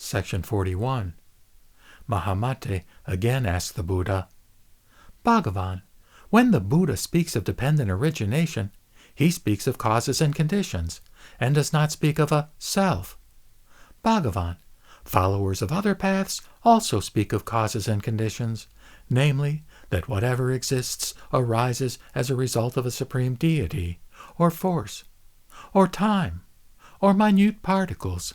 Section 41. Mahamate again asked the Buddha, Bhagavan, when the Buddha speaks of dependent origination, he speaks of causes and conditions, and does not speak of a self. Bhagavan, followers of other paths also speak of causes and conditions, namely, that whatever exists arises as a result of a supreme deity, or force, or time, or minute particles.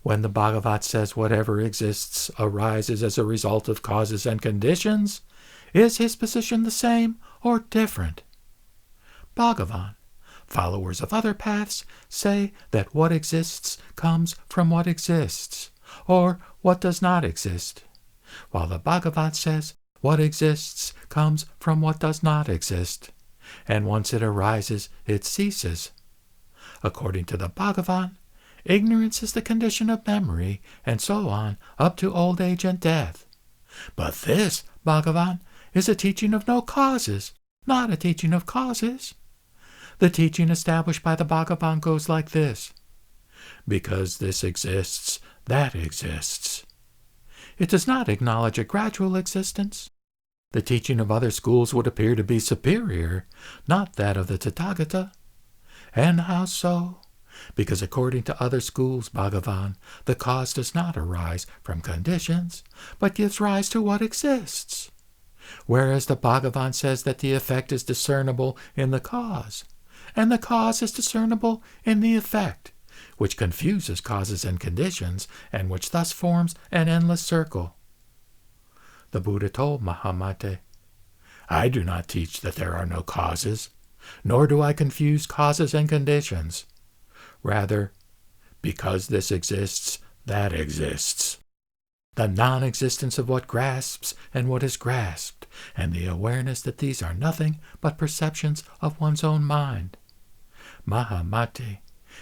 When the Bhagavat says whatever exists arises as a result of causes and conditions, is his position the same or different? Bhagavan, followers of other paths say that what exists comes from what exists, or what does not exist, while the Bhagavat says what exists comes from what does not exist, and once it arises, it ceases. According to the Bhagavan, ignorance is the condition of memory, and so on, up to old age and death. But this, Bhagavan, is a teaching of no causes, not a teaching of causes. The teaching established by the Bhagavan goes like this: because this exists, that exists. It does not acknowledge a gradual existence. The teaching of other schools would appear to be superior, not that of the Tathagata. And how so? Because according to other schools, Bhagavan, the cause does not arise from conditions, but gives rise to what exists. Whereas the Bhagavan says that the effect is discernible in the cause, and the cause is discernible in the effect, which confuses causes and conditions, and which thus forms an endless circle. The Buddha told Mahamate, I do not teach that there are no causes, nor do I confuse causes and conditions. Rather, because this exists, that exists. The non-existence of what grasps and what is grasped, and the awareness that these are nothing but perceptions of one's own mind. Mahamate,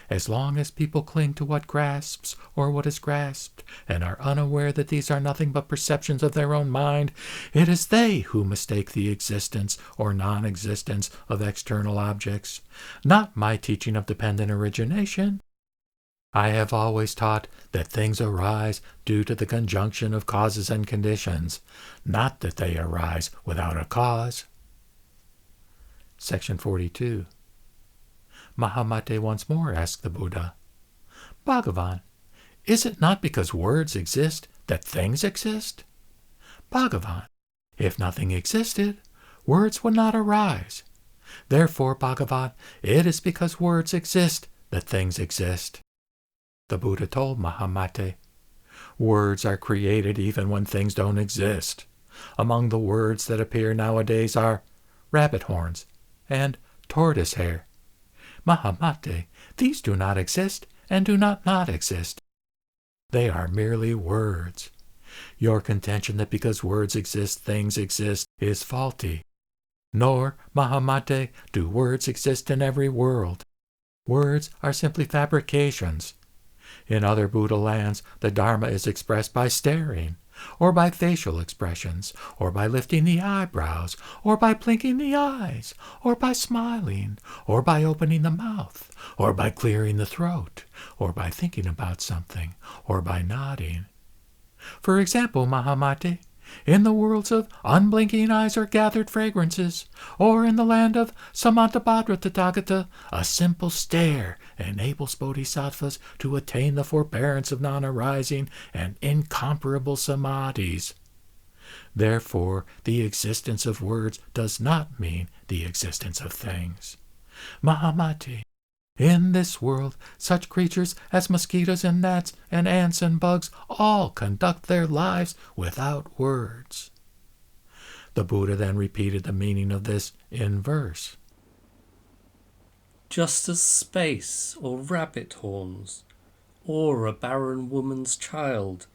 as long as people cling to what grasps or what is grasped, and are unaware that these are nothing but perceptions of their own mind, it is they who mistake the existence or non-existence of external objects, not my teaching of dependent origination. I have always taught that things arise due to the conjunction of causes and conditions, not that they arise without a cause. Section 42. Mahamate once more asked the Buddha, Bhagavan, is it not because words exist that things exist? Bhagavan, if nothing existed, words would not arise. Therefore, Bhagavan, it is because words exist that things exist. The Buddha told Mahamate, words are created even when things don't exist. Among the words that appear nowadays are rabbit horns and tortoise hair. Mahamate, these do not exist and do not exist. They are merely words. Your contention that because words exist, things exist is faulty. Nor, Mahamate, do words exist in every world. Words are simply fabrications. In other Buddha lands, the Dharma is expressed by staring, or by facial expressions, or by lifting the eyebrows, or by blinking the eyes, or by smiling, or by opening the mouth, or by clearing the throat, or by thinking about something, or by nodding. For example, Mahamate, in the worlds of unblinking eyes or gathered fragrances, or in the land of Samantabhadra Tathagata, a simple stare enables bodhisattvas to attain the forbearance of non-arising and incomparable samadhis. Therefore, the existence of words does not mean the existence of things. Mahamate, in this world, such creatures as mosquitoes and gnats and ants and bugs all conduct their lives without words. The Buddha then repeated the meaning of this in verse. Just as space or rabbit horns or a barren woman's child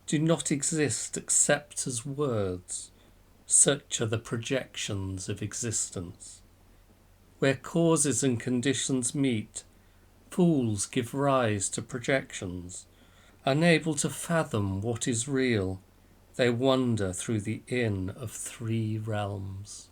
do not exist except as words, such are the projections of existence. Where causes and conditions meet, fools give rise to projections. Unable to fathom what is real, they wander through the inn of 3 realms.